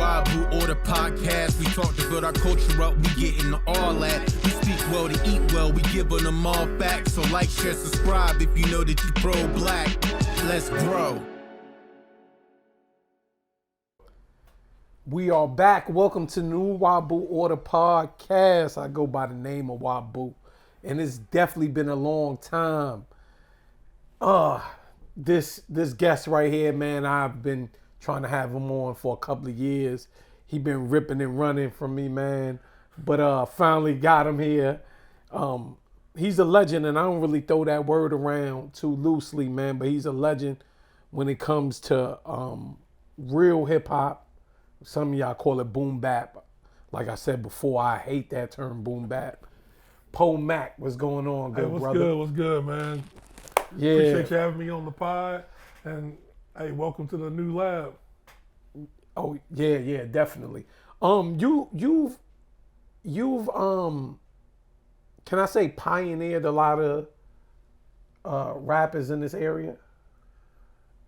Wabu Order Podcast. We talk to build our culture up, we get into all that. We speak well to eat well, we giving them all facts. So like, share, subscribe if you know that you pro-black. Let's grow. We are back. Welcome to new Wabu Order Podcast. I go by the name of Wabu, and it's definitely been a long time. This guest right here, man, I've been trying to have him on for a couple of years. He been ripping and running from me, man, but finally got him here. He's a legend, and I don't really throw that word around too loosely, man, but he's a legend when it comes to real hip hop. Some of y'all call it boom bap. Like I said before, I hate that term boom bap. MACK, what's going on, good brother? What's good, man? Yeah. Appreciate you having me on the pod, and hey, welcome to the new lab. Oh yeah, definitely. You've can I say pioneered a lot of rappers in this area?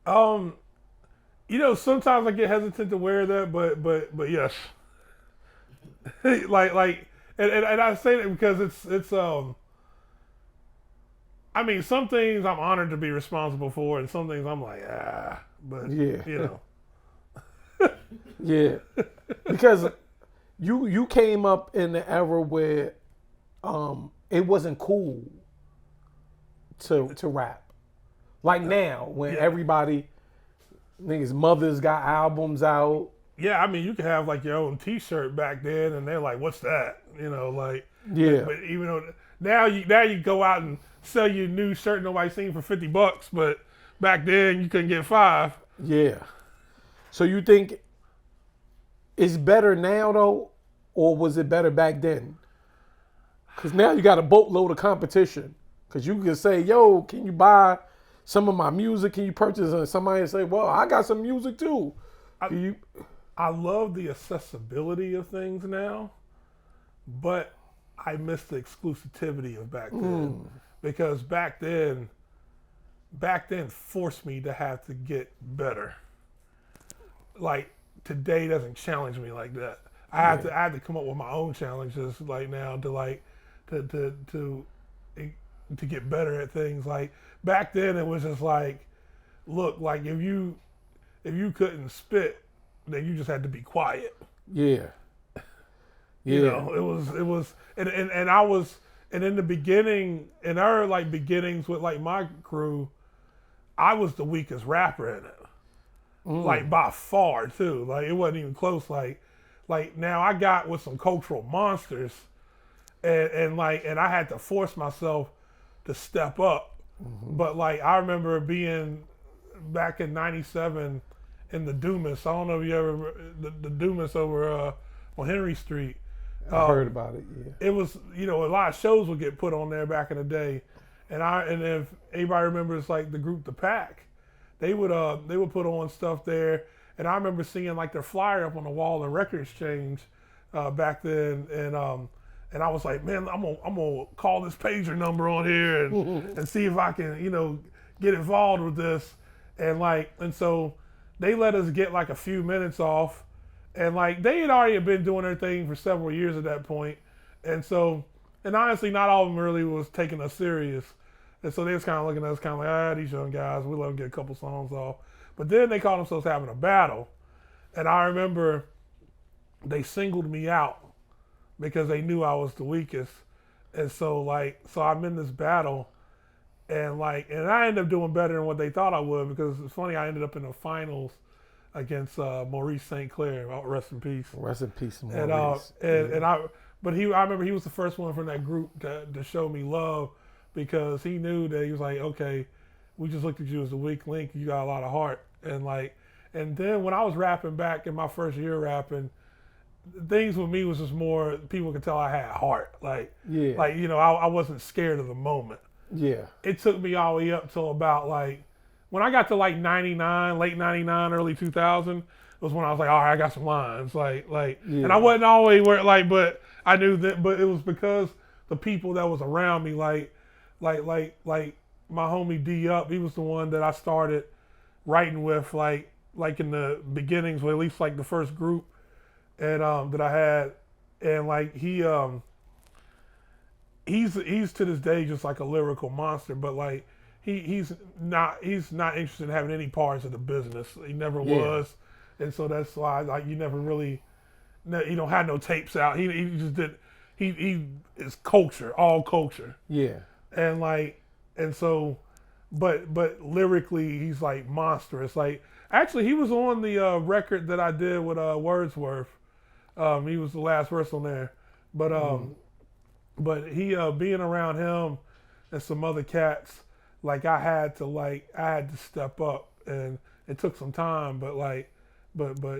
You know, sometimes I get hesitant to wear that, but yes. like, and I say that because it's I mean, some things I'm honored to be responsible for, and some things I'm like, but yeah, you know. Yeah, because you came up in the era where it wasn't cool to rap, like now when everybody. Niggas' mothers got albums out. Yeah, I mean, you could have like your own T-shirt back then, and they're like, "What's that?" You know, like. Yeah. But even though now you go out and sell your new shirt nobody's seen for $50, but back then you couldn't get $5. Yeah. So you think it's better now though, or was it better back then? Because now you got a boatload of competition. Because you can say, "Yo, can you buy some of my music? Can you purchase it?" And somebody say, "Well, I got some music too." I love the accessibility of things now, but I miss the exclusivity of back then. Because back then forced me to have to get better. Like today doesn't challenge me like that. I had to come up with my own challenges like now to get better at things. Like back then it was just like, look, like if you couldn't spit, then you just had to be quiet. Yeah. You know, it was and I was, and in the beginning, in our like beginnings with like my crew, I was the weakest rapper in it. Like by far too. Like it wasn't even close. Like now I got with some cultural monsters and I had to force myself to step up. But like I remember being back in '97 in the Dumas. I don't know if you ever the Dumas over on Henry Street. I heard about it. Yeah, it was, you know, a lot of shows would get put on there back in the day, and if anybody remembers like the group The Pack, they would put on stuff there, and I remember seeing like their flyer up on the wall in Record Exchange back then, and I was like, man, I'm gonna call this pager number on here and see if I can, you know, get involved with this, and so they let us get like a few minutes off. And like they had already been doing their thing for several years at that point. And so, and honestly, not all of them really was taking us serious. And so they was kind of looking at us kind of like, these young guys, we let them get a couple songs off. But then they called themselves having a battle. And I remember they singled me out because they knew I was the weakest. And so I'm in this battle and I ended up doing better than what they thought I would, because it's funny, I ended up in the finals against Maurice St. Clair. Rest in peace. Rest in peace, Maurice. I remember he was the first one from that group to show me love, because he knew that he was like, okay, we just looked at you as a weak link. You got a lot of heart, and then when I was rapping back in my first year rapping, things with me was just more, people could tell I had heart. You know, I wasn't scared of the moment. Yeah. It took me all the way up till about like. When I got to like 99, late 99, early 2000, was when I was like, all right, I got some lines. And I wasn't always but I knew that, but it was because the people that was around me, like my homie D Up, he was the one that I started writing with, like in the beginnings, or at least like the first group and that I had, and like he's to this day just like a lyrical monster, but like he's not interested in having any parts of the business. He never was, and so that's why like you never really, you don't have no tapes out. He just did. He is culture, all culture. Yeah. And so, but lyrically, he's like monstrous. Like, actually, he was on the record that I did with Wordsworth. He was the last verse on there. But he being around him and some other cats, like I had to step up, and it took some time. But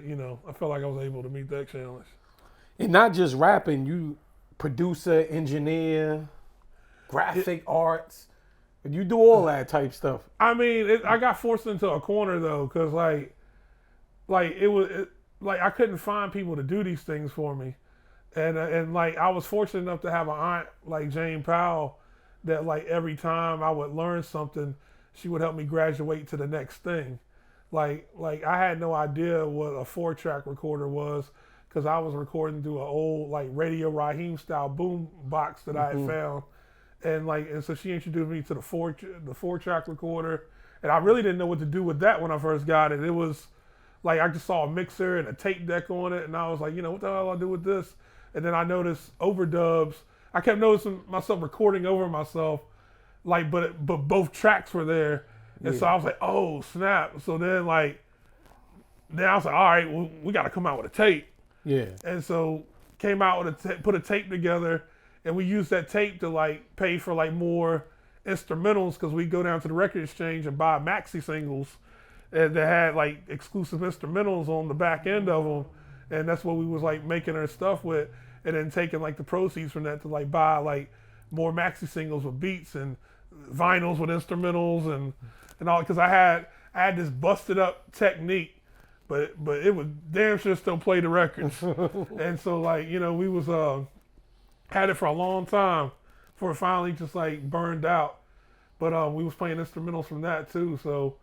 you know, I felt like I was able to meet that challenge. And not just rapping, you producer, engineer, graphic arts. You do all that type stuff. I mean, I got forced into a corner though, because like I couldn't find people to do these things for me, and like I was fortunate enough to have an aunt like Jane Powell that like every time I would learn something, she would help me graduate to the next thing. Like I had no idea what a 4-track recorder was, because I was recording through an old like Radio Raheem style boom box that I had found, and so she introduced me to the 4-track recorder, and I really didn't know what to do with that when I first got it. It was like I just saw a mixer and a tape deck on it, and I was like, you know, what the hell do I do with this? And then I noticed overdubs. I kept noticing myself recording over myself, like but both tracks were there, and so I was like, oh snap! So then I was like, all right, well, we got to come out with a tape. Yeah. And so came out with put a tape together, and we used that tape to like pay for like more instrumentals, because we go down to the record exchange and buy maxi singles, and they had like exclusive instrumentals on the back end of them, and that's what we was like making our stuff with, and then taking like the proceeds from that to like buy like more maxi singles with beats and vinyls with instrumentals and all, because I had this busted up technique. But it would damn sure still play the records. And so like, you know, we was had it for a long time before it finally just like burned out. But we was playing instrumentals from that too. So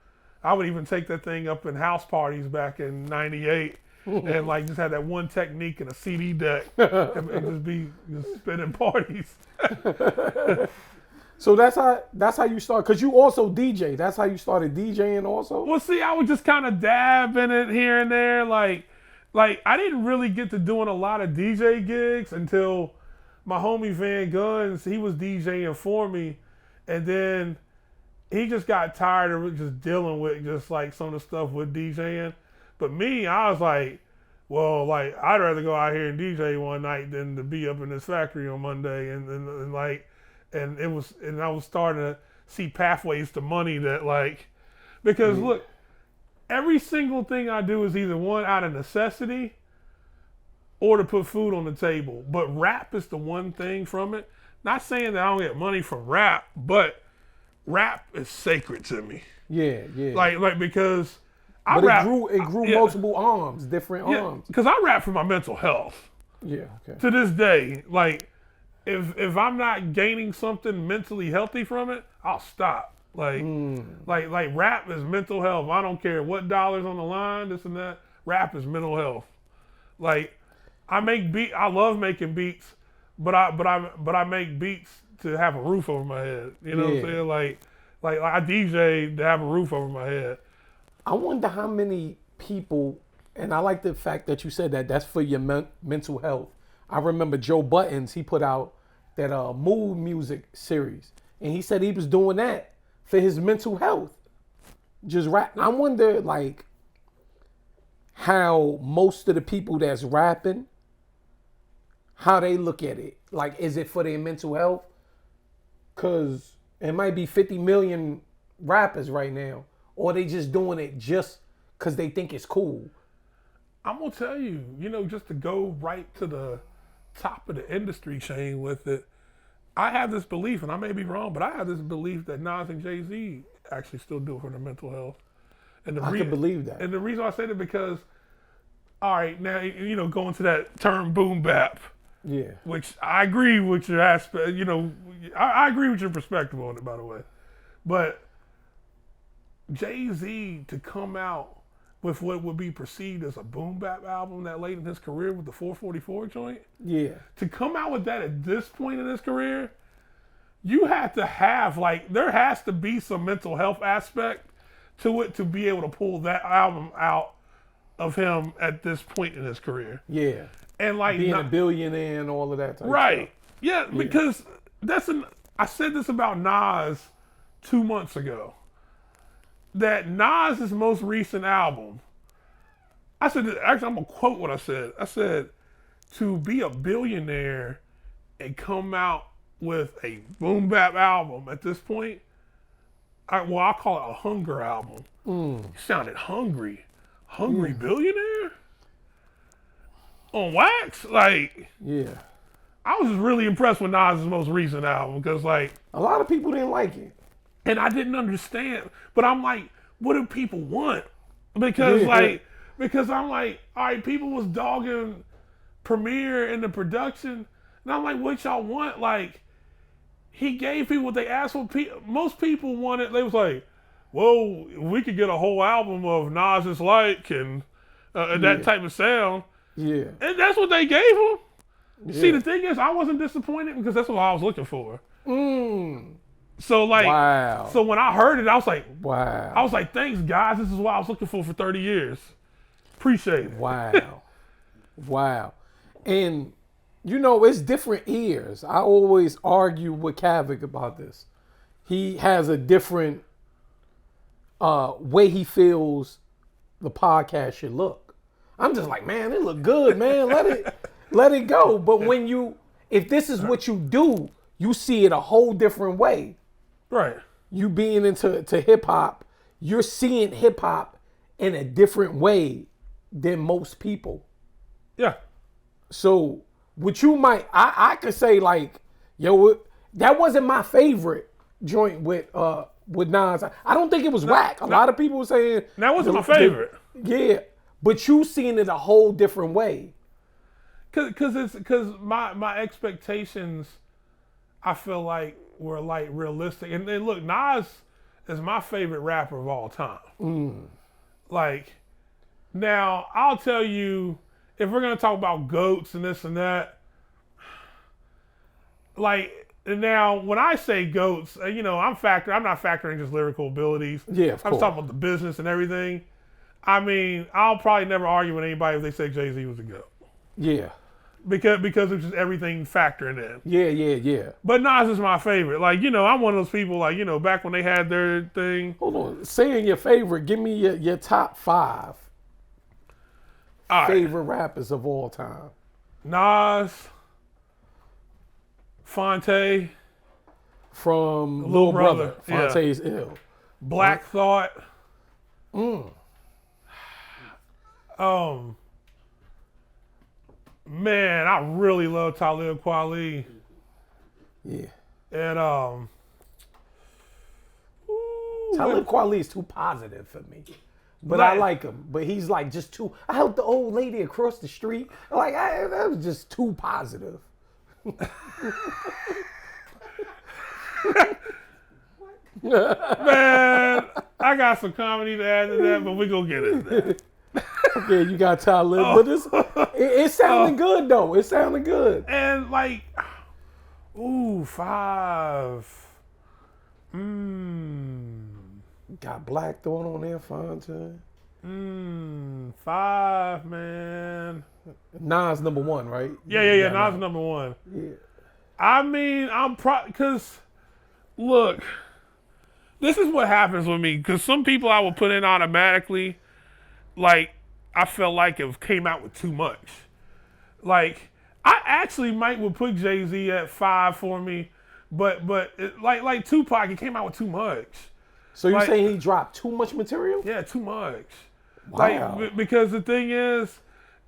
I would even take that thing up in house parties back in '98 and like just had that one technique and a CD deck and just be spinning parties. So that's how you start, because you also DJ. That's how you started DJing also? Well, see, I would just kind of dab in it here and there. Like I didn't really get to doing a lot of DJ gigs until my homie Van Guns, he was DJing for me. And then he just got tired of just dealing with just like some of the stuff with DJing. But me, I was like, well, like I'd rather go out here and DJ one night than to be up in this factory on Monday. And I was starting to see pathways to money that like, because look, every single thing I do is either one out of necessity or to put food on the table. But rap is the one thing from it. Not saying that I don't get money from rap, but rap is sacred to me. Yeah. Like because it grew multiple arms, different arms. Because I rap for my mental health. Yeah, okay. To this day, like, if I'm not gaining something mentally healthy from it, I'll stop. Like rap is mental health. I don't care what dollars on the line, this and that. Rap is mental health. Like I love making beats, but I make beats to have a roof over my head. You know what I'm saying? Like I DJ to have a roof over my head. I wonder how many people, and I like the fact that you said that's for your mental health. I remember Joe Buttons, he put out that mood music series, and he said he was doing that for his mental health, just rap. I wonder like how most of the people that's rapping, how they look at it. Like, is it for their mental health? Because it might be 50 million rappers right now, or they just doing it just because they think it's cool. I'm gonna tell you, just to go right to the top of the industry chain with it, I have this belief, and I may be wrong, but I have this belief that Nas and Jay-Z actually still do it for their mental health. And I can believe that. And the reason I say that because, all right, now, going to that term boom bap, yeah, which I agree with your aspect, I agree with your perspective on it, by the way. But Jay-Z to come out with what would be perceived as a boom bap album that late in his career with the 444 joint. Yeah. To come out with that at this point in his career, you have to have, like, there has to be some mental health aspect to it to be able to pull that album out of him at this point in his career. Yeah. And like being a billionaire and all of that type right. stuff. Yeah, because I said this about Nas 2 months ago. That Nas' most recent album, I said, actually, I'm going to quote what I said. I said, to be a billionaire and come out with a boom bap album at this point, I call it a hunger album. You sounded hungry. Hungry billionaire? On wax? Like, yeah. I was just really impressed with Nas' most recent album because, like, a lot of people didn't like it. And I didn't understand. But I'm like, what do people want? Because because I'm like, all right, people was dogging Premier in the production. And I'm like, what y'all want? Like, he gave people what they asked for. Most people wanted, they was like, well, we could get a whole album of Nas's like and that type of sound. Yeah. And that's what they gave him. Yeah. See, the thing is, I wasn't disappointed because that's what I was looking for. So like, wow. So when I heard it, I was like, wow. I was like, thanks guys, this is what I was looking for 30 years. Appreciate it. Wow. Wow. And you know, it's different ears. I always argue with Kavik about this. He has a different way he feels the podcast should look. I'm just like, man, it look good, man. Let it go. But if this is what you do, you see it a whole different way. Right. You being into hip hop, you're seeing hip hop in a different way than most people. Yeah. So what you might, I could say like, yo, that wasn't my favorite joint with Nas. I don't think it was whack. A lot of people were saying that wasn't my favorite. Yeah, but you seen it a whole different way. Cause my expectations, I feel like were like realistic. And then look, Nas is my favorite rapper of all time. Like, now I'll tell you, if we're gonna talk about GOATs and this and that, like now when I say GOATs, you know, I'm not factoring just lyrical abilities. Yeah, of course. I'm talking about the business and everything. I mean, I'll probably never argue with anybody if they say Jay-Z was a GOAT. Yeah. Because of just everything factoring in. Yeah. But Nas is my favorite. Like, you know, I'm one of those people, like, you know, back when they had their thing. Hold on. Saying your favorite, give me your top 5 favorite rappers of all time. Nas, Fonte. From Lil Brother. Yeah. Fonte's ill. Black Thought. Man, I really love Talib Kweli. Yeah. And Talib Kweli is too positive for me. But I like him. But he's like just too. I helped the old lady across the street. Like that was just too positive. Man, I got some comedy to add to that, but we gonna get into that. Okay, you got Talib, but it sounded good though. It sounded good. And like, 5. Got Black Thought on there, Fonte. 5, man. Nas number 1, right? Yeah. Nas number 1. Yeah. I mean, because look, this is what happens with me. Because some people I will put in automatically, like, I felt like it came out with too much. Like, I actually would put Jay-Z at 5 for me, but like Tupac, it came out with too much. So you're saying he dropped too much material? Yeah, too much. Wow. Like, because the thing is,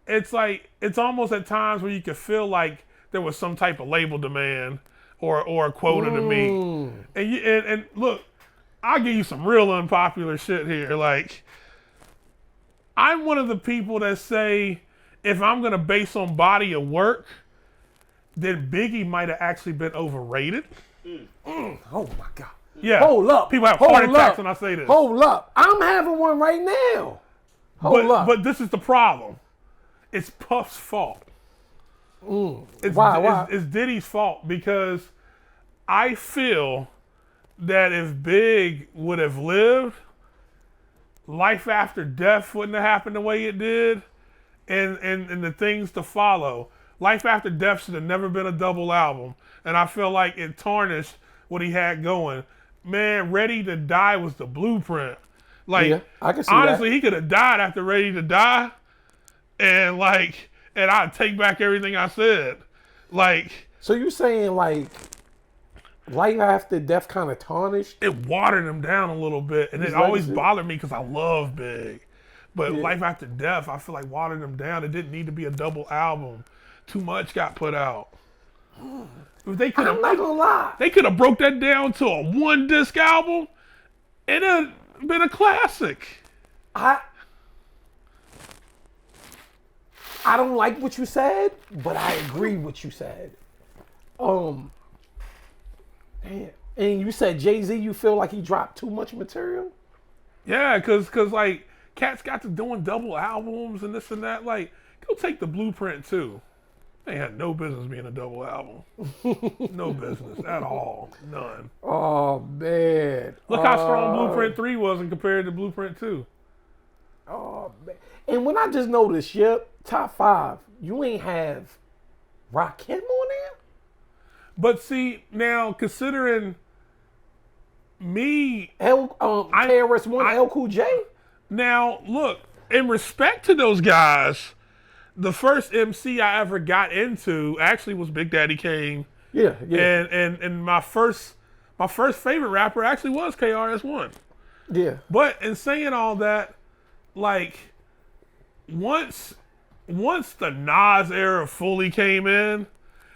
it's like, it's almost at times where you could feel like there was some type of label demand or a quota to meet. And look, I'll give you some real unpopular shit here. Like, I'm one of the people that say, if I'm going to base on body of work, then Biggie might have actually been overrated. Oh my God. Yeah. Hold up. People have heart attacks when I say this. Hold up. I'm having one right now. Hold up. But this is the problem. It's Puff's fault. Why? It's Diddy's fault because I feel that if Big would have lived, life after death wouldn't have happened the way it did, and the things to follow. Life After Death should have never been a double album, and I feel like it tarnished what he had going. Man, Ready to Die was the blueprint. Like, I can see honestly, that. he could have died after Ready to Die, and I'd take back everything I said. Like, So you saying like Life After Death kind of tarnished? it watered him down a little bit, and it always bothered me because I love Big. But Life After Death, I feel like watered him down. It didn't need to be a double album. Too much got put out. They could I'm not gonna lie. They could have broke that down to a 1-disc album, and it'd been a classic. I don't like what you said, but I agree with what you said. Damn. And you said Jay-Z, you feel like he dropped too much material? Yeah, cause like cats got to doing double albums and this and that. Like, go take the Blueprint too. They had no business being a double album. No business at all. None. Oh man. Look how strong Blueprint 3 was compared to Blueprint 2. Oh man. And when I just noticed, top 5, you ain't have Rakim on there? But see, now considering me, KRS-One, L Cool J? now look, in respect to those guys, the first MC I ever got into actually was Big Daddy Kane. Yeah. And my first favorite rapper actually was KRS-One. Yeah. But in saying all that, like once the Nas era fully came in,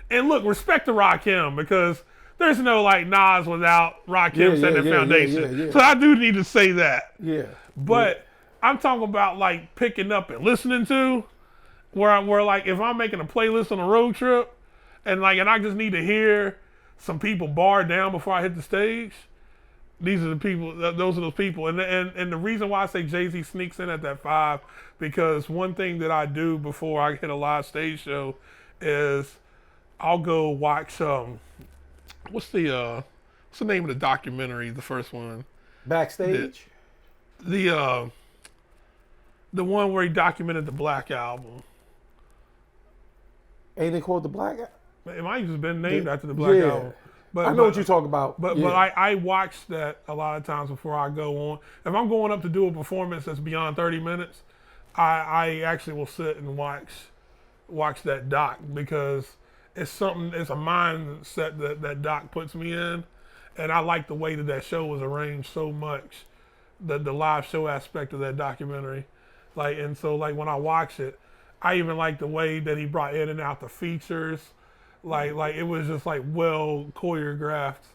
and look, respect to Rakim because there's no like Nas without Rakim setting the foundation. Yeah. So I do need to say that. Yeah. But I'm talking about like picking up and listening to, where like if I'm making a playlist on a road trip, and I just need to hear some people bar down before I hit the stage. These are the people. Those are those people. And the reason why I say Jay-Z sneaks in at that 5, because one thing that I do before I hit a live stage show is I'll go watch what's the name of the documentary? The first one. Backstage. The one where he documented the Black Album. Ain't it called the Black? It might have just been named after the Black Album. But I know what you're talking about. But I watch that a lot of times before I go on. If I'm going up to do a performance that's beyond 30 minutes, I actually will sit and watch that doc because it's a mindset that doc puts me in, and I like the way that show was arranged so much, the live show aspect of that documentary, so when I watch it, I even like the way that he brought in and out the features, like it was just like well choreographed,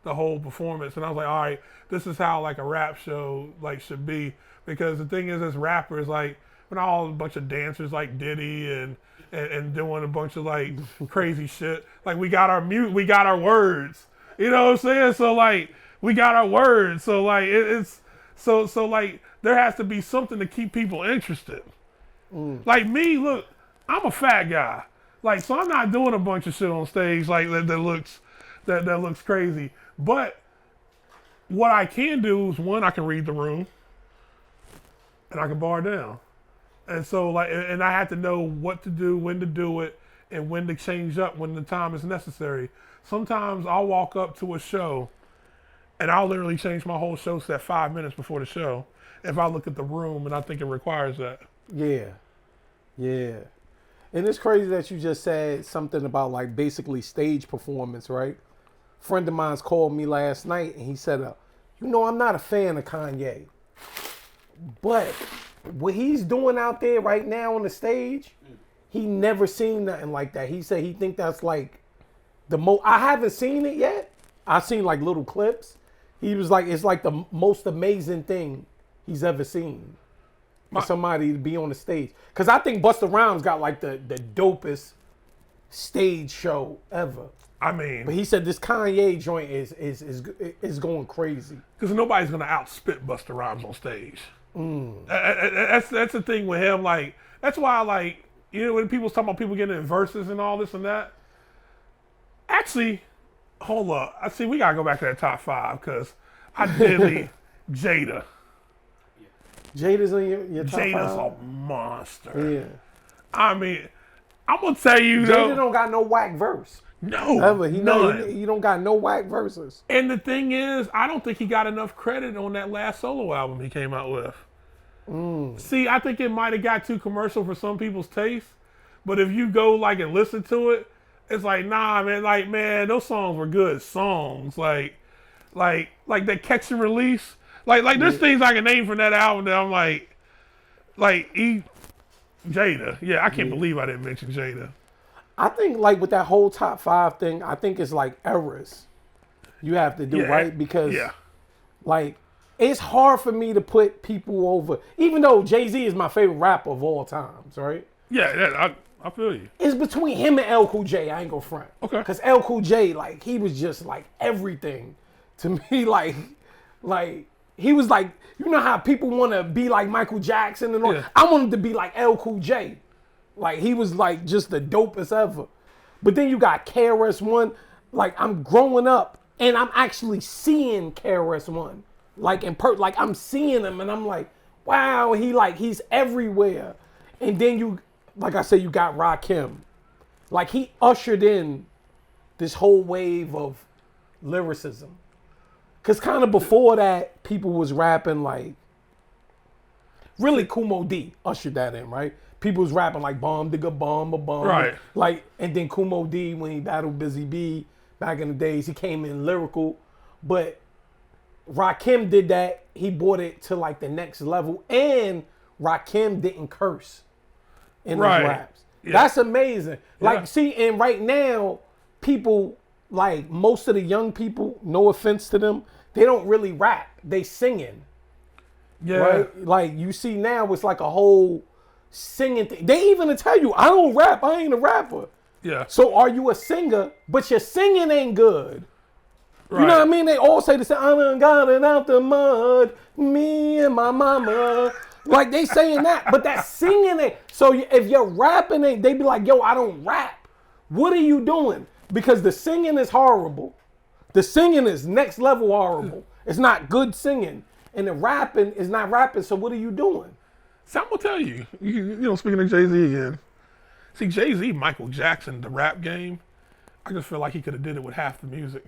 the whole performance, and I was like, all right, this is how like a rap show like should be, because the thing is, as rappers, like we're not all a bunch of dancers like Diddy and doing a bunch of like crazy shit. Like we got our words. You know what I'm saying? So like we got our words. So like it's so like there has to be something to keep people interested. Like me, look, I'm a fat guy. Like so I'm not doing a bunch of shit on stage like that looks crazy. But what I can do is, one, I can read the room and I can bar down. And so and I had to know what to do, when to do it, and when to change up when the time is necessary. Sometimes I'll walk up to a show and I'll literally change my whole show set 5 minutes before the show if I look at the room and I think it requires that. Yeah. And it's crazy that you just said something about like basically stage performance, right? A friend of mine's called me last night and he said, I'm not a fan of Kanye, but what he's doing out there right now on the stage, he never seen nothing like that. He said he think that's like the most. I haven't seen it yet. I've seen like little clips. He was like, it's like the most amazing thing he's ever seen for somebody to be on the stage. Because I think Busta Rhymes got like the dopest stage show ever. I mean, but he said this Kanye joint is going crazy. Because nobody's gonna outspit Busta Rhymes on stage. That's the thing with him. Like, that's why, like, you know, when people talk about people getting in verses and all this and that. Actually, hold up. I see. We gotta go back to that top 5 because I did leave Jada. Jada's in your top 5? Jada's a monster. Yeah. I mean, I'm gonna tell you Jada though. don't got no whack verse. No, Ever. none. He don't got no whack verses. And the thing is, I don't think he got enough credit on that last solo album he came out with. See, I think it might have got too commercial for some people's taste. But if you go like and listen to it, it's like, nah, man. Like, man, those songs were good songs. Like that Catch and Release. Like there's things I can name from that album that I'm like Jada. Yeah, I can't believe I didn't mention Jada. I think like with that whole top 5 thing, I think it's like eras you have to do, right? Because like it's hard for me to put people over, even though Jay-Z is my favorite rapper of all times, right? Yeah, I feel you. It's between him and L Cool J. I ain't gonna front. Okay. Because L Cool J, like, he was just like everything to me. Like he was like, you know how people want to be like Michael Jackson and all. Yeah. I wanted to be like L Cool J. Like, he was like just the dopest ever. But then you got KRS-One. Like, I'm growing up and I'm actually seeing KRS-One. Like, like I'm seeing him and I'm like, wow, he's everywhere. And then you, like I said, you got Rakim. Like, he ushered in this whole wave of lyricism. Because kind of before that, people was rapping like, really Kumo D ushered that in, right? People was rapping like bomb digga bomb a bomb. Right. Like, and then Kumo D, when he battled Busy B back in the days, he came in lyrical. But Rakim did that. He brought it to like the next level. And Rakim didn't curse in his raps. Yeah. That's amazing. Like, Yeah. see, and right now, people, like most of the young people, no offense to them, they don't really rap. They singing. Yeah. Right? Like, you see now, it's like a whole singing thing. They even tell you, I don't rap. I ain't a rapper. Yeah. So are you a singer, but your singing ain't good? Right. You know what I mean? They all say the same, I done got it out the mud, me and my mama. Like, they saying that, but that singing ain't. So if you're rapping, they be like, yo, I don't rap. What are you doing? Because the singing is horrible. The singing is next level horrible. It's not good singing. And the rapping is not rapping, so what are you doing? So I'm gonna tell you, you know, speaking of Jay-Z again. See, Jay-Z, Michael Jackson, the rap game, I just feel like he could have did it with half the music.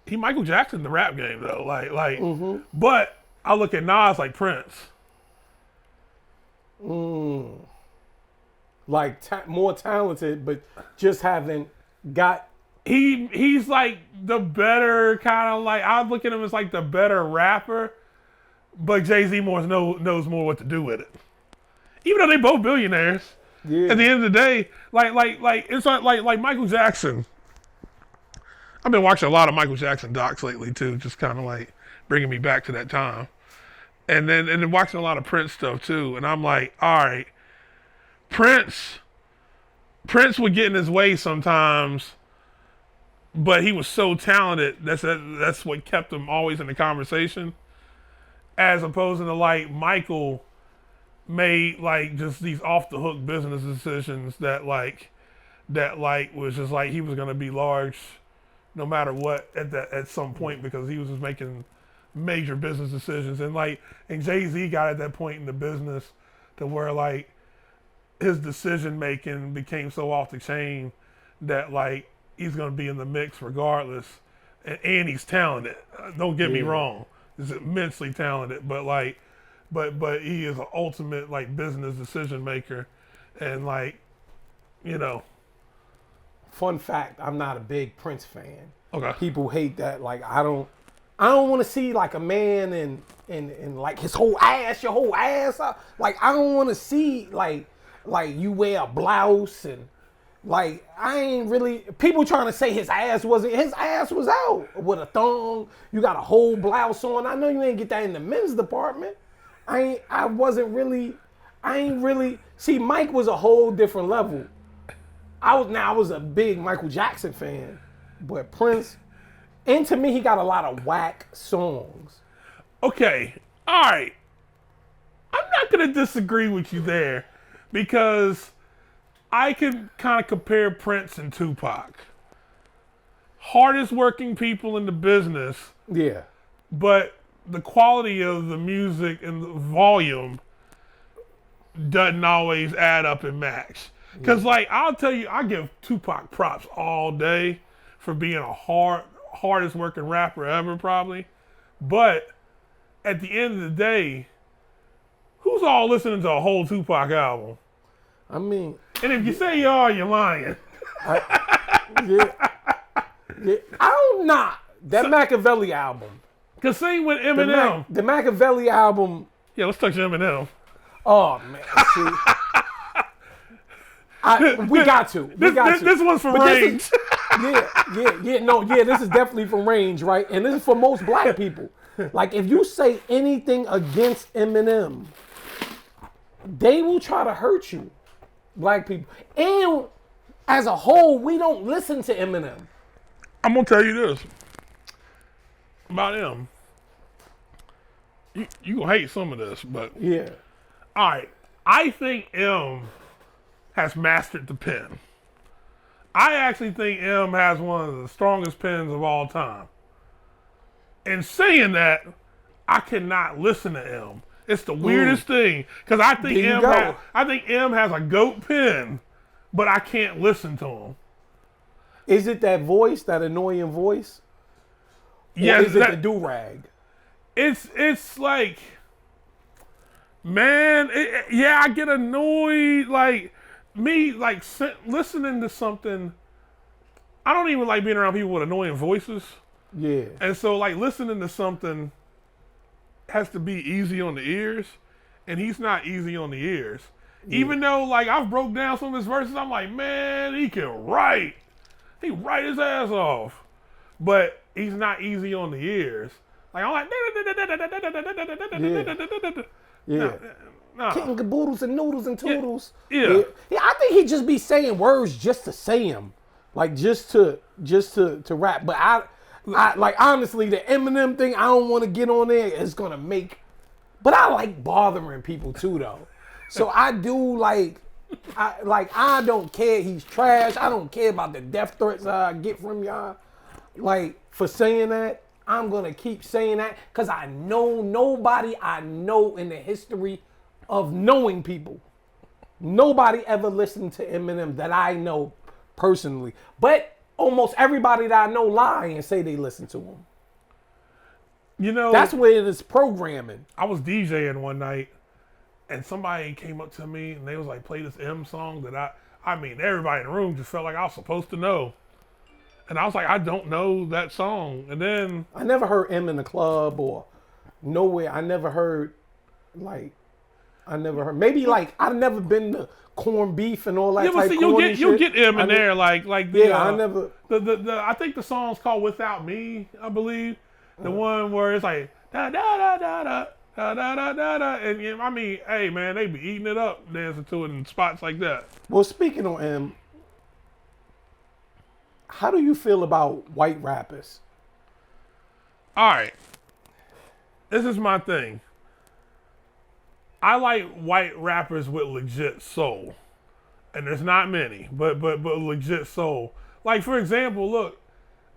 He Michael Jackson, the rap game though, but I look at Nas like Prince. Like more talented, but just haven't got. He's like the better kind of like, I look at him as like the better rapper, but Jay-Z knows more what to do with it. Even though they both billionaires, at the end of the day, like it's like Michael Jackson. I've been watching a lot of Michael Jackson docs lately too, just kind of like bringing me back to that time. And then watching a lot of Prince stuff too. And I'm like, all right, Prince would get in his way sometimes, but he was so talented. That's what kept him always in the conversation. As opposed to like Michael made like just these off the hook business decisions that was just like he was gonna be large no matter what at some point, because he was just making major business decisions. And Jay-Z got at that point in the business to where like his decision making became so off the chain that like he's gonna be in the mix regardless. And he's talented. Don't get me wrong. He's immensely talented, but he is an ultimate like business decision maker. And like, you know. Fun fact, I'm not a big Prince fan. Okay. People hate that. Like, I don't want to see like a man and like his whole ass, your whole ass out. Like, I don't want to see like you wear a blouse and like, I ain't really, people trying to say his ass was out with a thong. You got a whole blouse on. I know you ain't get that in the men's department. I ain't really, see, Mike was a whole different level. I was a big Michael Jackson fan, but Prince, and to me, he got a lot of whack songs. Okay, All right. I'm not going to disagree with you there because I can kind of compare Prince and Tupac. Hardest working people in the business. Yeah. But the quality of the music and the volume doesn't always add up in match. Because, like, I'll tell you, I give Tupac props all day for being a hardest working rapper ever, probably. But at the end of the day, who's all listening to a whole Tupac album? I mean, and if you say you are, you're lying. Yeah, I'm not. That Machiavelli album. Cause same with Eminem. The Machiavelli album. Yeah, let's touch Eminem. Oh man, see, we got to. This one's for range. This is definitely from range, right? And this is for most black people. Like, if you say anything against Eminem, they will try to hurt you, black people. And as a whole, we don't listen to Eminem. I'm gonna tell you this about him. You gonna hate some of this, but yeah. All right, I think M has mastered the pen. I actually think M has one of the strongest pens of all time. And saying that, I cannot listen to M. It's the weirdest thing because I think M has a GOAT pen, but I can't listen to him. Is it that voice, that annoying voice? Yeah. Is it the do-rag? It's like, man, I get annoyed. Like, me, like, listening to something, I don't even like being around people with annoying voices. Yeah. And so, like, listening to something has to be easy on the ears, and he's not easy on the ears. Yeah. Even though, like, I've broke down some of his verses, I'm like, man, he can write. He write his ass off. But he's not easy on the ears. Like, I'm like, yeah. No. Kitten caboodles and noodles and toodles. Yeah. I think he just be saying words just to say them. Like, just to rap. But I like, honestly, the Eminem thing, I don't want to get on there. It's going to make... But I like bothering people, too, though. So I do, like... I don't care he's trash. I don't care about the death threats I get from y'all. Like, for saying that, I'm going to keep saying that. Because I know nobody I know in the history of knowing people. Nobody ever listened to Eminem that I know personally. But... almost everybody that I know lie and say they listen to him. You know, that's where it is programming. I was DJing one night, and somebody came up to me and they was like, "Play this M song that I mean, everybody in the room just felt like I was supposed to know." And I was like, "I don't know that song." And then I never heard M in the club or nowhere. I never heard maybe like I've never been to corned beef and all that type of shit. You'll get M in there, like the, yeah. I never. I think the song's called "Without Me," I believe. The one where it's like da da da da da da da da da da, and I mean, hey man, they be eating it up, dancing to it in spots like that. Well, speaking on M, how do you feel about white rappers? All right, this is my thing. I like white rappers with legit soul, and there's not many, but legit soul. Like, for example, look,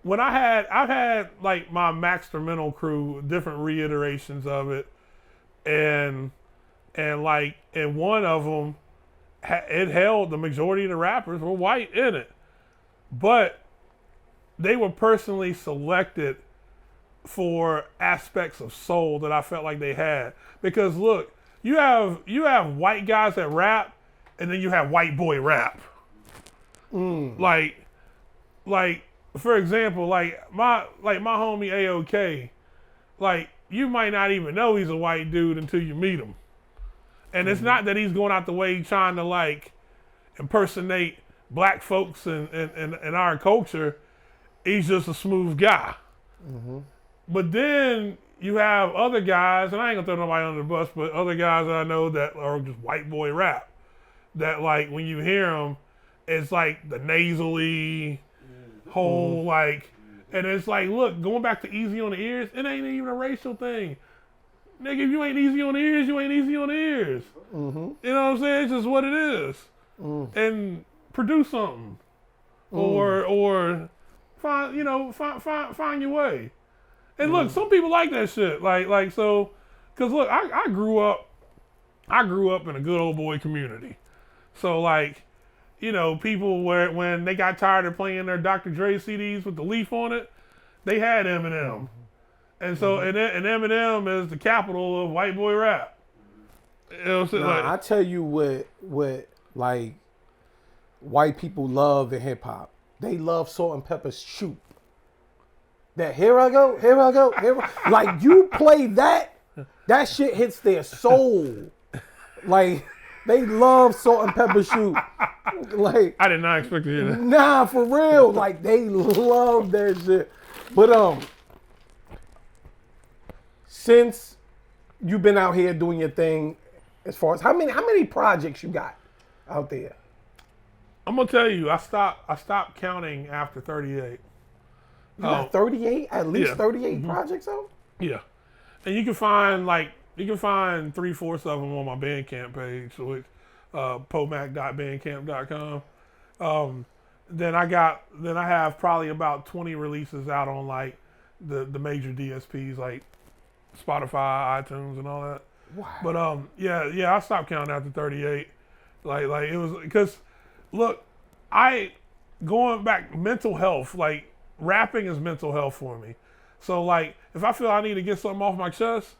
when I've had like my MACK crew, different reiterations of it, and one of them, it held the majority of the rappers were white in it, but they were personally selected for aspects of soul that I felt like they had. Because look, you have white guys that rap, and then you have white boy rap. Like for example, like my homie AOK, like you might not even know he's a white dude until you meet him. And it's not that he's going out the way trying to like impersonate black folks and our culture. He's just a smooth guy. But then you have other guys, and I ain't gonna throw nobody under the bus, but other guys that I know that are just white boy rap. That like when you hear them, it's like the nasally whole like, and it's like, look, going back to easy on the ears, it ain't even a racial thing. nigga, if you ain't easy on the ears, you ain't easy on the ears. Mm-hmm. You know what I'm saying? It's just what it is. And produce something, or find your way. And look, some people like that shit. Like so, cause look, I grew up in a good old boy community. So like, you know, people when they got tired of playing their Dr. Dre CDs with the leaf on it, they had Eminem. And so and Eminem is the capital of white boy rap. You know what I'm saying? I tell you what like white people love in hip hop. They love Salt and Pepper's Shoot. That here I go. Like you play that shit hits their soul. Like they love Salt and Pepper Shoot. Like I did not expect to hear that. Nah, for real. Like they love that shit. But since you've been out here doing your thing, as far as how many projects you got out there? I'm gonna tell you, I stopped counting after 38. You got 38? At least 38 projects out? Yeah. And you can find 3/4 of them on my Bandcamp page, so it's pomac.bandcamp.com. Then I have probably about 20 releases out on like the major DSPs like Spotify, iTunes, and all that. Wow. But I stopped counting after 38. Like it was because look, going back mental health, like rapping is mental health for me. So like if I feel I need to get something off my chest,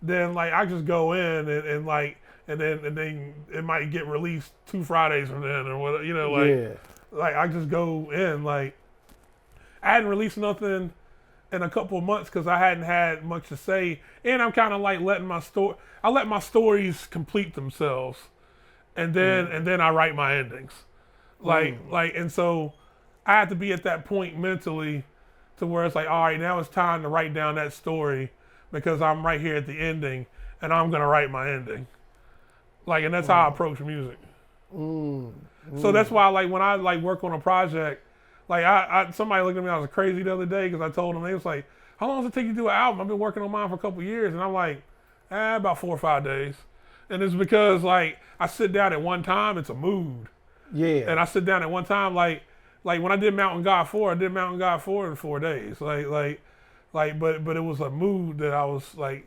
then like I just go in and then it might get released 2 Fridays from then or whatever, you know, like I just go in. Like I hadn't released nothing in a couple of months because I hadn't had much to say, and I'm kind of like letting my stories complete themselves, and then I write my endings, and so I had to be at that point mentally to where it's like, all right, now it's time to write down that story because I'm right here at the ending and I'm gonna write my ending, like, and that's how I approach music. So that's why like when I like work on a project. Like somebody looked at me, I was crazy the other day because I told them, they was like, how long does it take you to do an album? I've been working on mine for a couple of years. And I'm like, about 4 or 5 days. And it's because like I sit down at one time, it's a mood. Yeah. And I sit down at one time, like when I did Mountain God 4, I did Mountain God 4 in 4 days. But it was a mood that I was like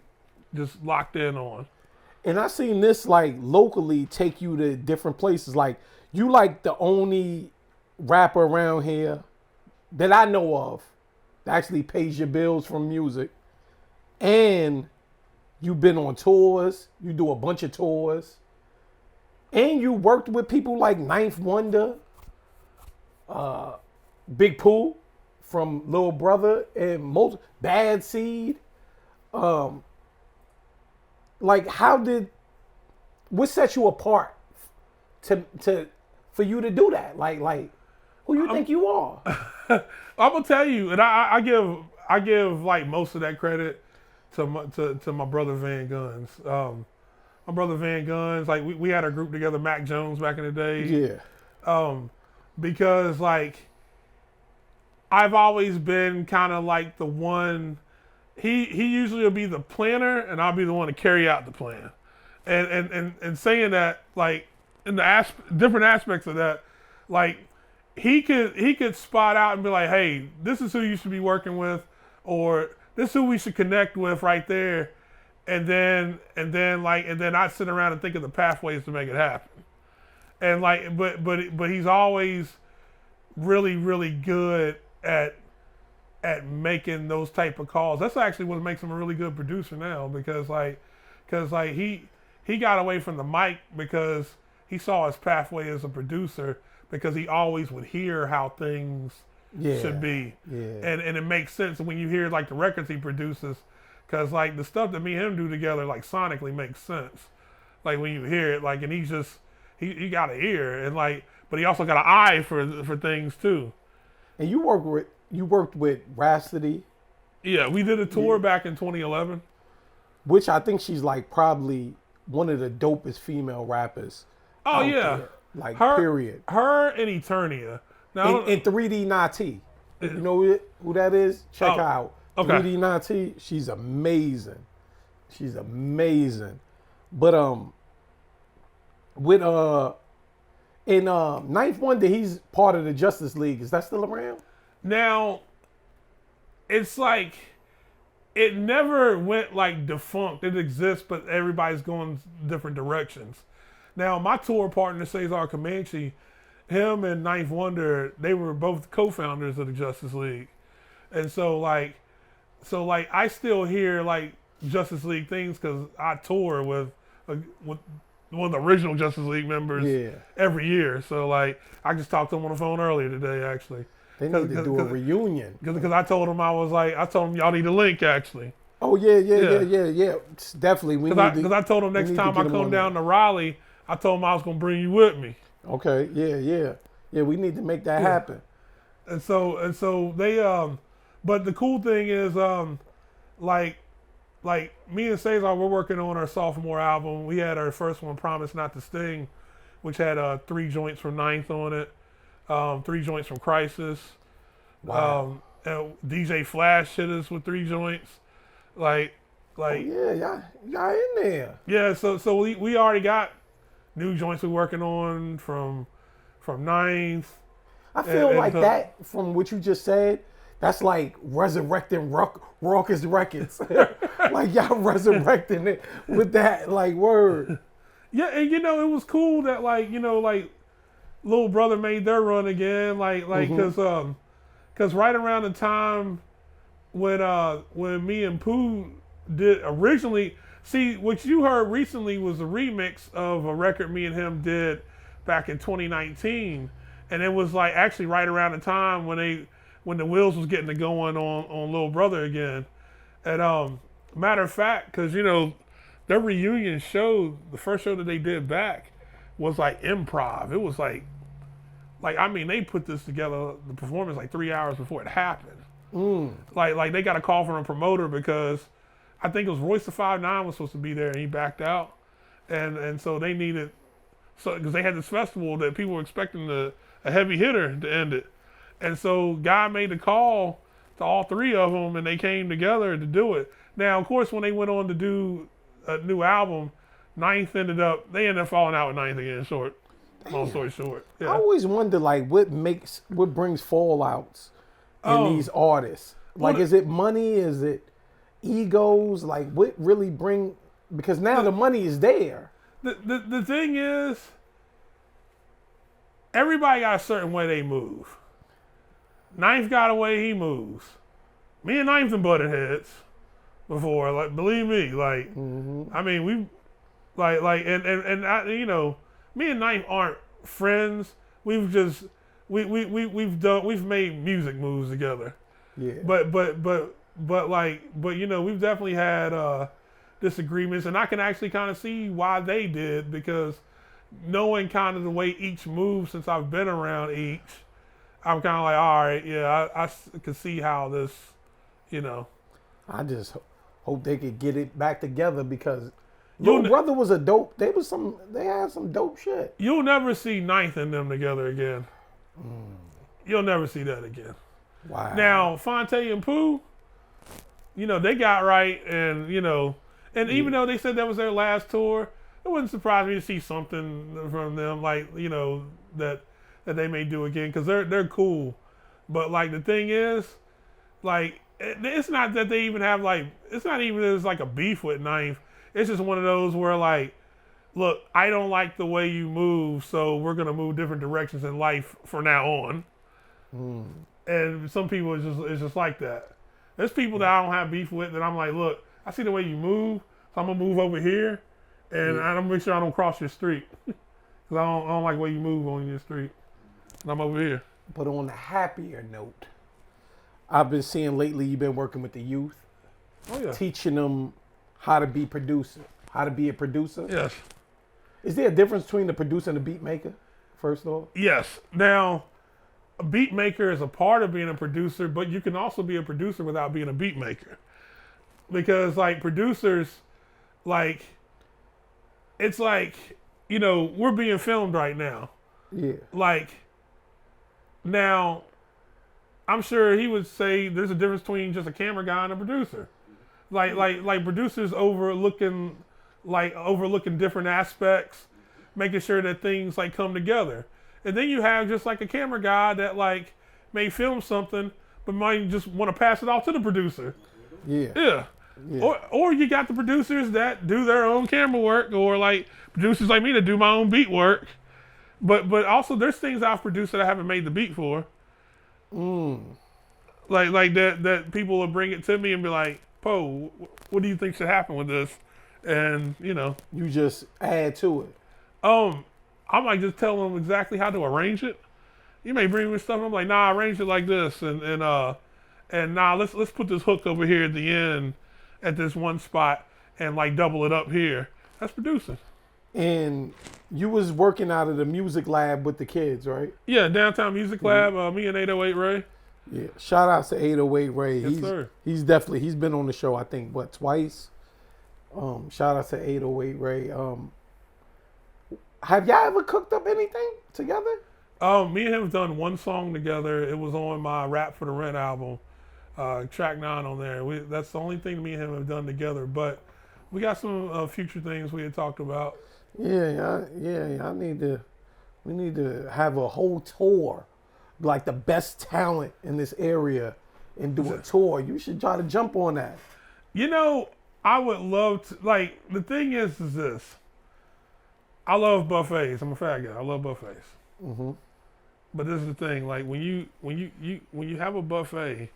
just locked in on. And I seen this like locally take you to different places. Like you like the only rapper around here that I know of that actually pays your bills from music, and you've been on tours, you do a bunch of tours, and you worked with people like Ninth Wonder, Big Pooh from Little Brother, and Bad Seed. Like what set you apart for you to do that? Like who you think you are? I'm gonna tell you, and I give like most of that credit to my brother Van Guns. My brother Van Guns, like we had a group together, MACK Jones, back in the day. Yeah. Because like I've always been kind of like the one. He usually will be the planner, and I'll be the one to carry out the plan. And saying that, like in the different aspects of that, like. He could spot out and be like, hey, this is who you should be working with, or this is who we should connect with right there, and then I sit around and think of the pathways to make it happen. And like, but he's always really, really good at making those type of calls. That's actually what makes him a really good producer now, because he got away from the mic because he saw his pathway as a producer. Because he always would hear how things should be. Yeah. And it makes sense when you hear like the records he produces, because like the stuff that me and him do together like sonically makes sense. Like when you hear it, like, and he's just he got an ear, and like, but he also got an eye for things too. And you worked with Rhapsody. Yeah, we did a tour back in 2011. Which I think she's like probably one of the dopest female rappers. Oh yeah. There. Like, period. Her and Eternia. Now, and 3D Nati. You know who that is? Check her out. Okay. 3D Nati, she's amazing. She's amazing. But with in Ninth Wonder, he's part of the Justice League. Is that still around? Now, it's like it never went like defunct. It exists, but everybody's going different directions. Now, my tour partner, Cesar Comanche, him and Ninth Wonder, they were both co-founders of the Justice League. And so I still hear like Justice League things because I tour with one of the original Justice League members every year. So like I just talked to him on the phone earlier today, actually. They need to do a reunion. Because I told him y'all need a link actually. Oh yeah. Definitely. Because I told him next time I come down to Raleigh, I told him I was gonna bring you with me. Okay. Yeah. We need to make that happen. And so they but the cool thing is like me and Cesar, we're working on our sophomore album. We had our first one, Promise Not to Sting, which had 3 joints from Ninth on it, 3 joints from Crisis. Wow. DJ Flash hit us with 3 joints. Like y'all in there. Yeah, so we already got new joints we're working on from Ninth. I feel that from what you just said, that's like resurrecting Raucous Records. Like y'all resurrecting it with that like word. Yeah, and it was cool that like Little Brother made their run again, because right around the time when me and Pooh did originally, see what you heard recently was a remix of a record me and him did back in 2019, and it was like actually right around the time when the wheels was getting to going on Little Brother again. And matter of fact, because their reunion show, the first show that they did back, was like improv. It was like I mean, they put this together, the performance, like 3 hours before it happened. Like they got a call from a promoter because I think it was Royce the 5'9" was supposed to be there and he backed out, and so they needed because they had this festival that people were expecting a heavy hitter to end it, and so Guy made the call to all 3 of them and they came together to do it. Now, of course, when they went on to do a new album, Ninth ended up falling out with Ninth again. Long story short. Yeah. I always wonder like what brings fallouts in these artists. Like, is it money? Is it egos? Like, what really because now the money is there. The thing is, everybody got a certain way they move. Ninth got a way he moves. Me and Ninth and butted heads before. Like, believe me. Like, I mean, we and I, me and Ninth aren't friends. We've just we've made music moves together. Yeah. But we've definitely had disagreements, and I can actually kind of see why they did, because knowing kind of the way each moves since I've been around each, I'm kind of like, all right, yeah, I can see how this, I just hope they could get it back together, because Little Brother was a dope. They had some dope shit. You'll never see Ninth and them together again. You'll never see that again. Wow. Now, Fonte and Pooh, they got right, and and even though they said that was their last tour, it wouldn't surprise me to see something from them, like that they may do again, because they're cool. But like the thing is, like it's not that they even have it's not even that it's like a beef with Ninth. It's just one of those where like, look, I don't like the way you move, so we're gonna move different directions in life from now on. And some people it's just like that. There's people that I don't have beef with that I'm like, look, I see the way you move, so I'm gonna move over here, and I'm gonna make sure I don't cross your street, because I don't like the way you move on your street, and I'm over here. But on a happier note, I've been seeing lately you've been working with the youth, teaching them how to be a producer. Yes. Is there a difference between the producer and the beat maker, first of all? Yes. Now, a beat maker is a part of being a producer, but you can also be a producer without being a beat maker. Because like producers, like, it's like, we're being filmed right now. Yeah. Like, now, I'm sure he would say there's a difference between just a camera guy and a producer. Like producers overlooking different aspects, making sure that things like come together. And then you have just like a camera guy that like may film something, but might just want to pass it off to the producer. Yeah. Or you got the producers that do their own camera work, or like producers like me that do my own beat work. But also there's things I've produced that I haven't made the beat for. Like that people will bring it to me and be like, Poe, what do you think should happen with this? And you just add to it. I might just tell them exactly how to arrange it. You may bring me stuff. I'm like, nah, arrange it like this, and nah, let's put this hook over here at the end, at this one spot, and like double it up here. That's producing. And you was working out of the music lab with the kids, right? Yeah, Downtown Music Lab. Me and 808 Ray. Yeah. Shout out to 808 Ray. Yes, sir. He's been on the show, I think, twice. Shout out to 808 Ray. Have y'all ever cooked up anything together? Me and him have done one song together. It was on my Rap for the Rent album, track 9 on there. That's the only thing me and him have done together. But we got some future things we had talked about. Yeah. We need to have a whole tour, like the best talent in this area, and do a tour. You should try to jump on that. I would love to. Like, the thing is this. I love buffets. I'm a fat guy. I love buffets. Mm-hmm. But this is the thing. Like, when you have a buffet,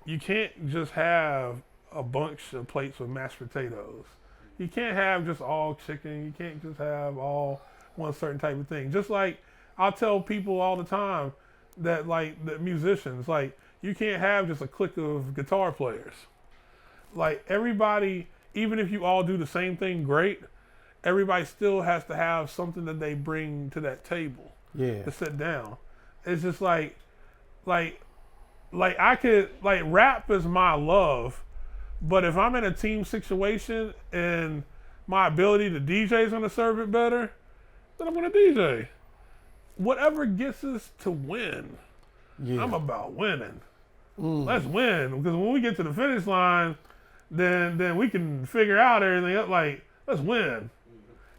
you can't just have a bunch of plates with mashed potatoes. You can't have just all chicken. You can't just have all one certain type of thing. Just like I'll tell people all the time that, like, the musicians, like, you can't have just a clique of guitar players. Like, everybody, even if you all do the same thing great, everybody still has to have something that they bring to that table. Yeah. To sit down. It's just like I could, like, rap is my love, but if I'm in a team situation and my ability to DJ is gonna serve it better, then I'm gonna DJ. Whatever gets us to win. Yeah. I'm about winning. Let's win, because when we get to the finish line, then we can figure out everything else. Like, let's win,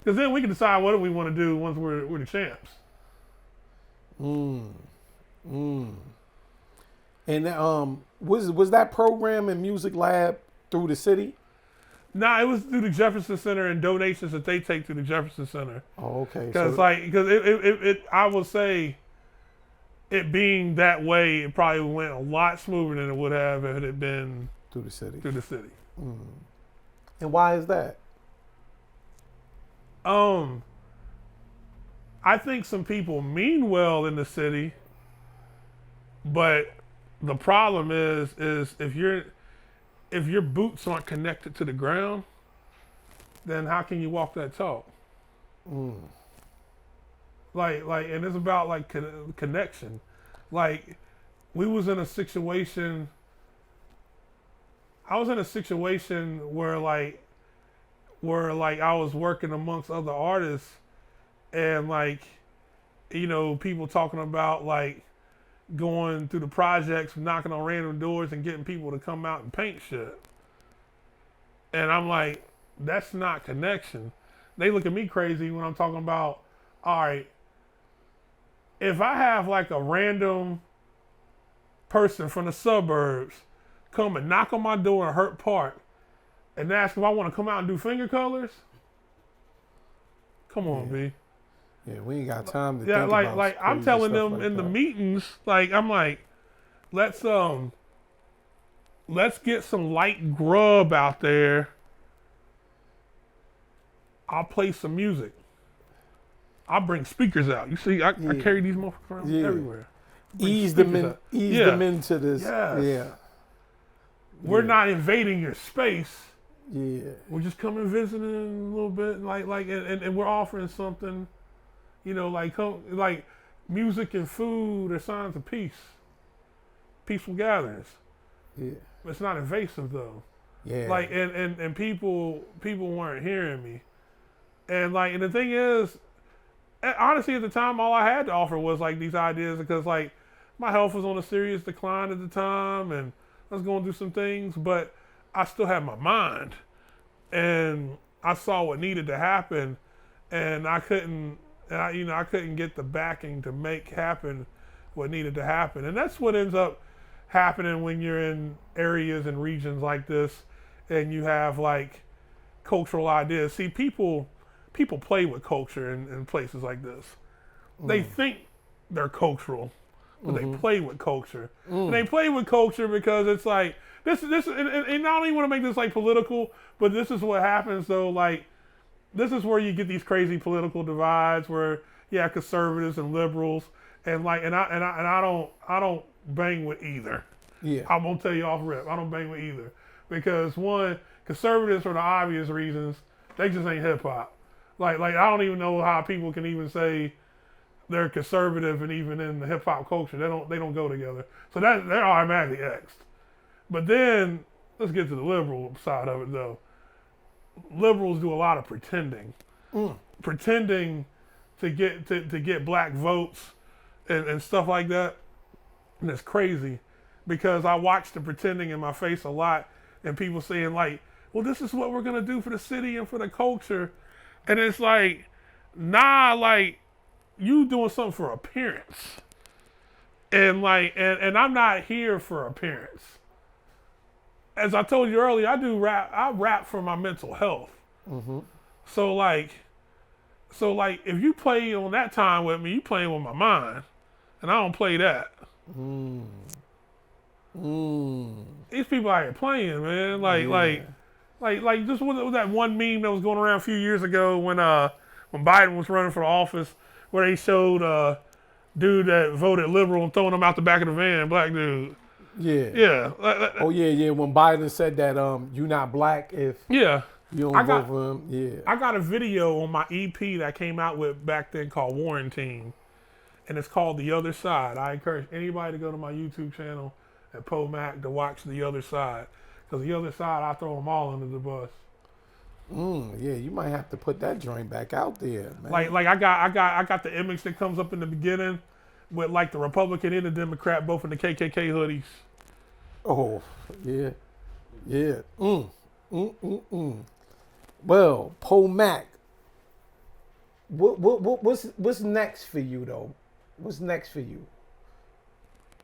because then we can decide what do we want to do once we're the champs. And was that program in Music Lab through the city? Nah, it was through the Jefferson Center and donations that they take to the Jefferson Center. Oh, okay. Because it I will say, it being that way, it probably went a lot smoother than it would have if it had been through the city. And why is that? I think some people mean well in the city, but the problem is if your boots aren't connected to the ground, then how can you walk that talk? Like, and it's about like connection. Like, I was in a situation where I was working amongst other artists, and like, people talking about like going through the projects, knocking on random doors and getting people to come out and paint shit. And I'm like, that's not connection. They look at me crazy when I'm talking about, all right, if I have like a random person from the suburbs come and knock on my door in Hurt Park and ask if I want to come out and do finger colors, come on, B. Yeah, we ain't got time to think about like I'm telling them like in that. the meetings, like, I'm like, let's get some light grub out there. I'll play some music. I'll bring speakers out. You see, I carry these motherfuckers around everywhere. Ease them into this. Yes. Yeah. We're not invading your space. Yeah. We're just coming visiting a little bit, and we're offering something, like music and food are signs of peace. Peaceful gatherings. Yeah. It's not invasive though. Yeah. Like, and people weren't hearing me. And like, and the thing is, honestly, at the time, all I had to offer was like these ideas, because like my health was on a serious decline at the time, and I was going through some things. But I still had my mind, and I saw what needed to happen, and I couldn't get the backing to make happen what needed to happen. And that's what ends up happening when you're in areas and regions like this, and you have like cultural ideas. See, people play with culture in places like this. They think they're cultural, but they play with culture. And they play with culture because it's like, and I don't even want to make this like political, but this is what happens though. Like, this is where you get these crazy political divides where you have conservatives and liberals, and I don't bang with either. Yeah. I'm gonna tell you off rip, I don't bang with either, because one, conservatives for the obvious reasons, they just ain't hip hop. Like I don't even know how people can even say they're conservative and even in the hip hop culture. They don't go together. So they're automatically X'd. But then let's get to the liberal side of it though. Liberals do a lot of pretending. Pretending to get black votes and stuff like that. And it's crazy because I watch the pretending in my face a lot, and people saying like, well, this is what we're gonna do for the city and for the culture. And it's like, nah, like, you doing something for appearance. And like, and I'm not here for appearance. As I told you earlier, I rap for my mental health. So like, if you play on that time with me, you playing with my mind. And I don't play that. These people out here playing, man. Like just was that one meme that was going around a few years ago when Biden was running for office, where they showed dude that voted liberal and throwing him out the back of the van, black dude. Yeah. Yeah. Oh yeah. When Biden said that you're not black if you don't vote for him. Yeah. I got a video on my EP that I came out with back then called Warranting, and it's called The Other Side. I encourage anybody to go to my YouTube channel at MACK to watch The Other Side. Because The Other Side, I throw them all under the bus. Yeah, you might have to put that joint back out there, man. Like I got the image that comes up in the beginning with like the Republican and the Democrat both in the KKK hoodies. Oh, yeah. Well, POMAC, what's next for you though? What's next for you?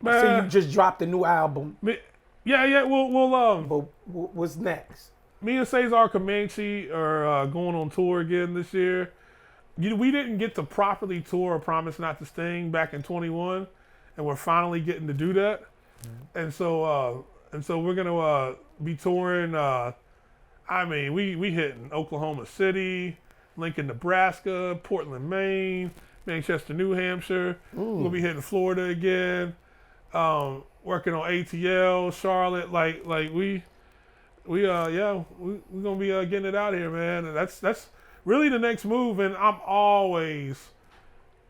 Man, So you just dropped a new album. Yeah. But what's next? Me and Cesar Comanche are going on tour again this year. We didn't get to properly tour Promise Not to Sting back in 21, and we're finally getting to do that. And so we're gonna be touring. We hitting Oklahoma City, Lincoln, Nebraska, Portland, Maine, Manchester, New Hampshire. We'll be hitting Florida again. Working on ATL, Charlotte. We're gonna be getting it out here, man. And that's really the next move. And I'm always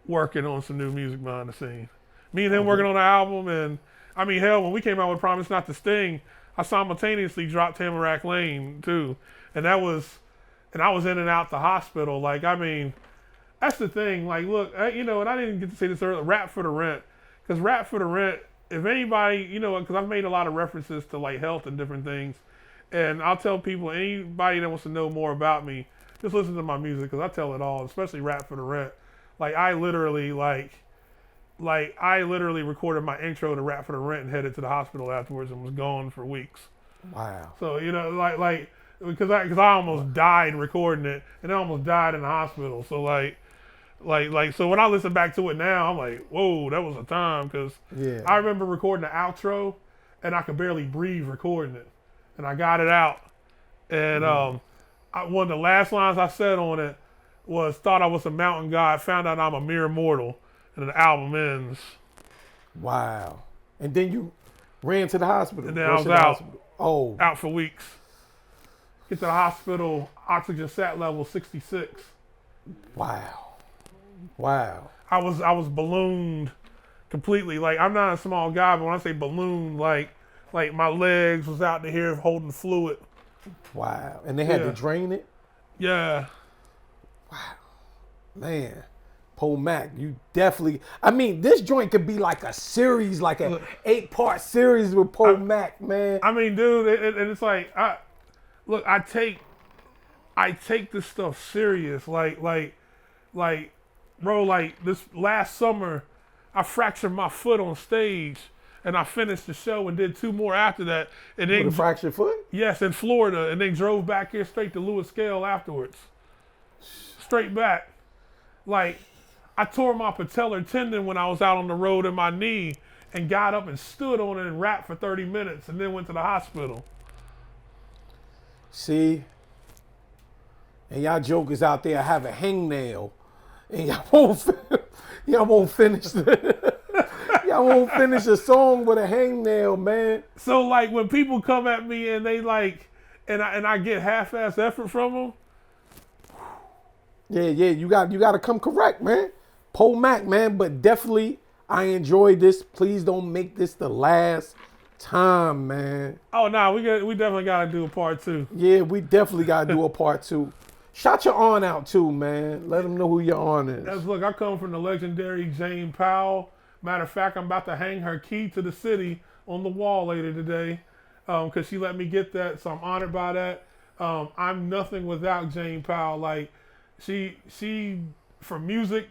working on some new music behind the scenes. Me and him working on the album, and I mean, hell, when we came out with Promise Not to Sting, I simultaneously dropped Tamarack Lane too, and I was in and out the hospital. Like, I mean, that's the thing. Like, look, and I didn't get to say this earlier. Rap for the Rent, because Rap for the Rent. If anybody, because I've made a lot of references to like health and different things. And I'll tell people, anybody that wants to know more about me, just listen to my music, because I tell it all, especially Rap for the Rent. Like, I literally recorded my intro to Rap for the Rent and headed to the hospital afterwards and was gone for weeks. Wow. So, because I almost died recording it, and I almost died in the hospital. So, so when I listen back to it now, I'm like, whoa, that was a time, because I remember recording the outro, and I could barely breathe recording it. And I got it out. And one of the last lines I said on it was, thought I was a mountain god, found out I'm a mere mortal. And the album ends. Wow. And then you ran to the hospital. And then I was out. Oh. Out for weeks. Get to the hospital, oxygen sat level 66. Wow. I was ballooned completely. Like, I'm not a small guy, but when I say ballooned, like my legs was out to here holding fluid. Wow. And they had to drain it? Yeah. Wow. Man. MACK, you definitely. I mean, this joint could be like a series, like an 8-part series with MACK, man. I mean, dude, and it's like, I take this stuff serious. Like, bro, like this last summer, I fractured my foot on stage, and I finished the show and did 2 more after that. And then With a fractured foot? Yes, in Florida, and then drove back here straight to Lewis Scale afterwards. Straight back. Like, I tore my patellar tendon when I was out on the road in my knee and got up and stood on it and rapped for 30 minutes and then went to the hospital. See? And y'all jokers out there have a hangnail and y'all won't finish y'all won't finish a song with a hangnail, man. So like when people come at me and they like, and I get half-ass effort from them. Yeah, you got to come correct, man. MACK, man, but definitely I enjoyed this. Please don't make this the last time, man. Oh no, we definitely gotta do a part 2. Yeah, we definitely gotta do a part 2. Shout your aunt out too, man. Let them know who your aunt is. Look, I come from the legendary Jane Powell. Matter of fact, I'm about to hang her key to the city on the wall later today, because she let me get that, so I'm honored by that. I'm nothing without Jane Powell. Like, she for music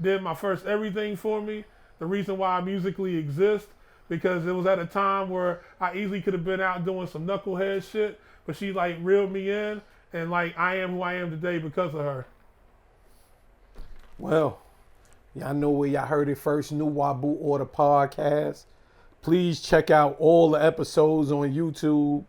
did my first everything for me. The reason why I musically exist, because it was at a time where I easily could have been out doing some knucklehead shit, but she like reeled me in, and like I am who I am today because of her. Well, y'all know where y'all heard it first. New Wabu Order Podcast. Please check out all the episodes on YouTube.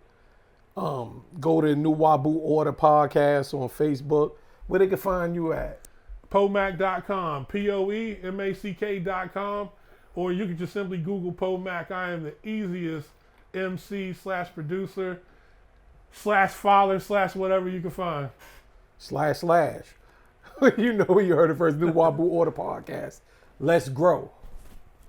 Go to New Wabu Order Podcast on Facebook. Where they can find you at? POEMACK.com, POEMACK.com, or you can just simply Google MACK. I am the easiest MC / producer / father / whatever you can find. / You know where you heard it first. New Wabu Order Podcast. Let's grow.